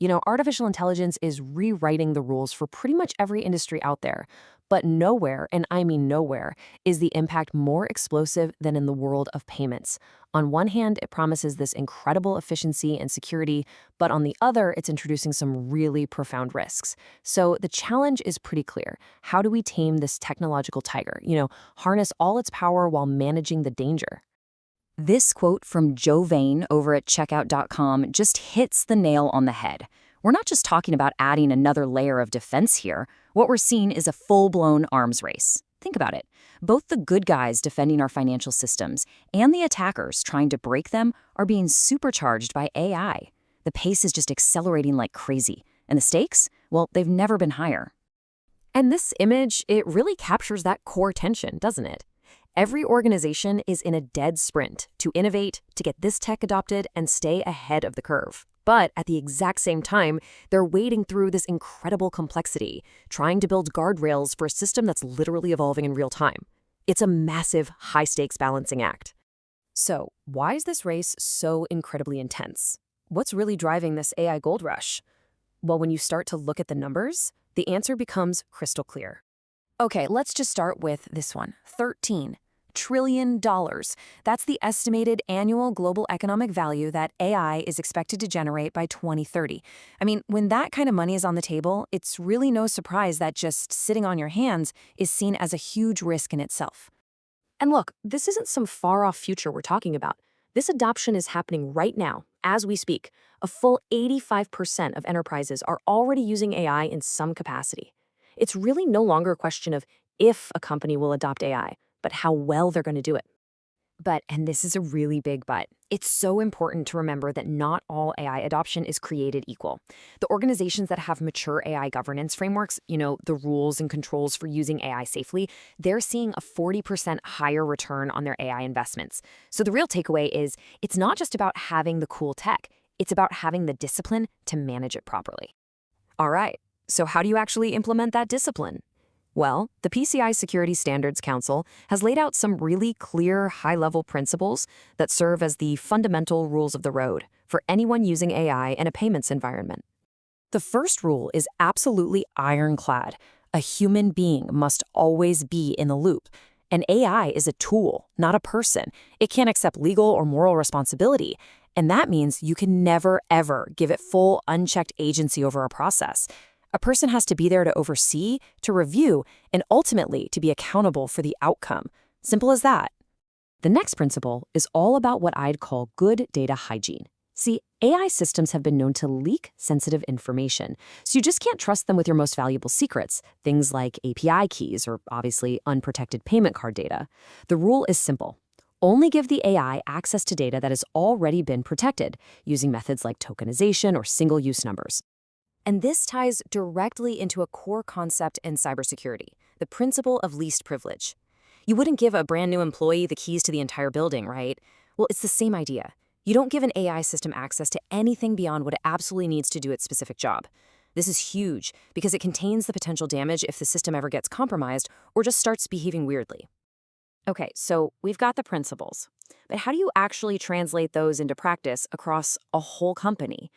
Artificial intelligence is rewriting the rules for pretty much every industry out there. But nowhere, and I mean nowhere, is the impact more explosive than in the world of payments. On one hand, it promises this incredible efficiency and security, but on the other, it's introducing some really profound risks. So the challenge is pretty clear. How do we tame this technological tiger? Harness all its power while managing the danger. This quote from Joe Vane over at checkout.com just hits the nail on the head. We're not just talking about adding another layer of defense here. What we're seeing is a full-blown arms race. Think about it. Both the good guys defending our financial systems and the attackers trying to break them are being supercharged by AI. The pace is just accelerating like crazy. And the stakes? Well, they've never been higher. And this image, it really captures that core tension, doesn't it? Every organization is in a dead sprint to innovate, to get this tech adopted, and stay ahead of the curve. But at the exact same time, they're wading through this incredible complexity, trying to build guardrails for a system that's literally evolving in real time. It's a massive, high-stakes balancing act. So, why is this race so incredibly intense? What's really driving this AI gold rush? Well, when you start to look at the numbers, the answer becomes crystal clear. Okay, let's just start with this one, $13 trillion. That's the estimated annual global economic value that AI is expected to generate by 2030. I mean, when that kind of money is on the table, it's really no surprise that just sitting on your hands is seen as a huge risk in itself. And look, this isn't some far-off future we're talking about. This adoption is happening right now, as we speak. A full 85% of enterprises are already using AI in some capacity. It's really no longer a question of if a company will adopt AI, but how well they're going to do it. But, and this is a really big but, it's so important to remember that not all AI adoption is created equal. The organizations that have mature AI governance frameworks, the rules and controls for using AI safely, they're seeing a 40% higher return on their AI investments. So the real takeaway is it's not just about having the cool tech, it's about having the discipline to manage it properly. All right. So how do you actually implement that discipline? Well, the PCI Security Standards Council has laid out some really clear, high-level principles that serve as the fundamental rules of the road for anyone using AI in a payments environment. The first rule is absolutely ironclad. A human being must always be in the loop. And AI is a tool, not a person. It can't accept legal or moral responsibility. And that means you can never, ever give it full, unchecked agency over a process. A person has to be there to oversee, to review, and ultimately to be accountable for the outcome. Simple as that. The next principle is all about what I'd call good data hygiene. See, AI systems have been known to leak sensitive information, so you just can't trust them with your most valuable secrets, things like API keys or obviously unprotected payment card data. The rule is simple. Only give the AI access to data that has already been protected, using methods like tokenization or single-use numbers. And this ties directly into a core concept in cybersecurity, the principle of least privilege. You wouldn't give a brand new employee the keys to the entire building, right? Well, it's the same idea. You don't give an AI system access to anything beyond what it absolutely needs to do its specific job. This is huge because it contains the potential damage if the system ever gets compromised or just starts behaving weirdly. Okay, so we've got the principles, but how do you actually translate those into practice across a whole company?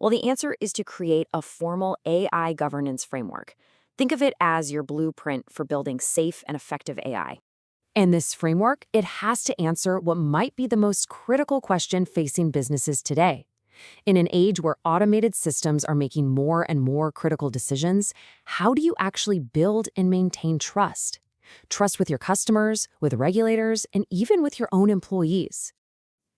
Well, the answer is to create a formal AI governance framework. Think of it as your blueprint for building safe and effective AI. And this framework, it has to answer what might be the most critical question facing businesses today. In an age where automated systems are making more and more critical decisions, how do you actually build and maintain trust? Trust with your customers, with regulators, and even with your own employees.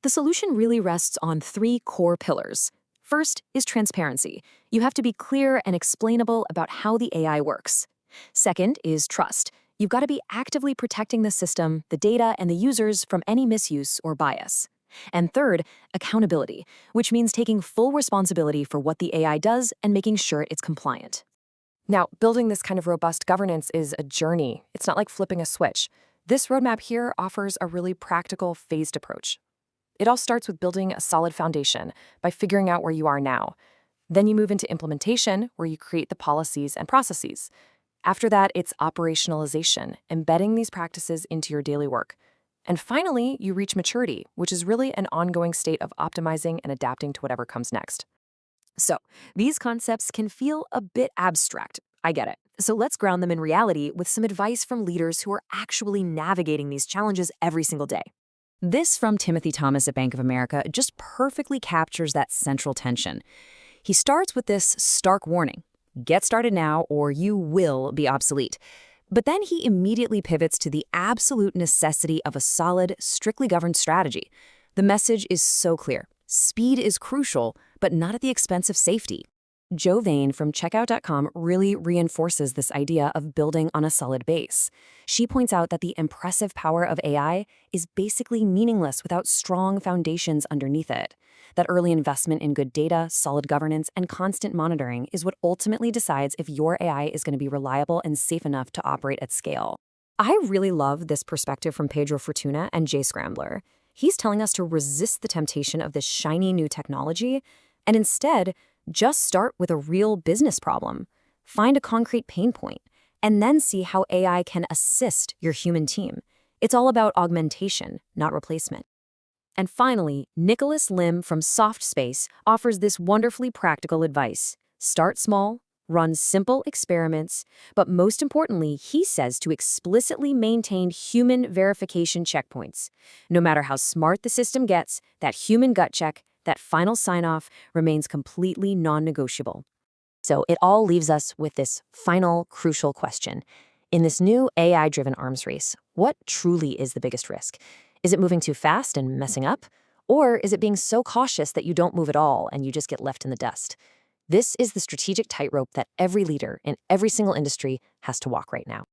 The solution really rests on 3 core pillars. First is transparency. You have to be clear and explainable about how the AI works. Second is trust. You've got to be actively protecting the system, the data, and the users from any misuse or bias. And third, accountability, which means taking full responsibility for what the AI does and making sure it's compliant. Now, building this kind of robust governance is a journey. It's not like flipping a switch. This roadmap here offers a really practical, phased approach. It all starts with building a solid foundation by figuring out where you are now. Then you move into implementation, where you create the policies and processes. After that, it's operationalization, embedding these practices into your daily work. And finally, you reach maturity, which is really an ongoing state of optimizing and adapting to whatever comes next. So, these concepts can feel a bit abstract. I get it. So, let's ground them in reality with some advice from leaders who are actually navigating these challenges every single day. This from Timothy Thomas at Bank of America just perfectly captures that central tension. He starts with this stark warning: get started now or you will be obsolete. But then he immediately pivots to the absolute necessity of a solid, strictly governed strategy. The message is so clear. Speed is crucial, but not at the expense of safety. Jo Vane from Checkout.com really reinforces this idea of building on a solid base. She points out that the impressive power of AI is basically meaningless without strong foundations underneath it. That early investment in good data, solid governance, and constant monitoring is what ultimately decides if your AI is going to be reliable and safe enough to operate at scale. I really love this perspective from Pedro Fortuna and Jay Scrambler. He's telling us to resist the temptation of this shiny new technology and instead just start with a real business problem. Find a concrete pain point, and then see how AI can assist your human team. It's all about augmentation, not replacement. And finally, Nicholas Lim from SoftSpace offers this wonderfully practical advice. Start small, run simple experiments, but most importantly, he says to explicitly maintain human verification checkpoints. No matter how smart the system gets, that human gut check, that final sign-off, remains completely non-negotiable. So it all leaves us with this final, crucial question. In this new AI-driven arms race, what truly is the biggest risk? Is it moving too fast and messing up? Or is it being so cautious that you don't move at all and you just get left in the dust? This is the strategic tightrope that every leader in every single industry has to walk right now.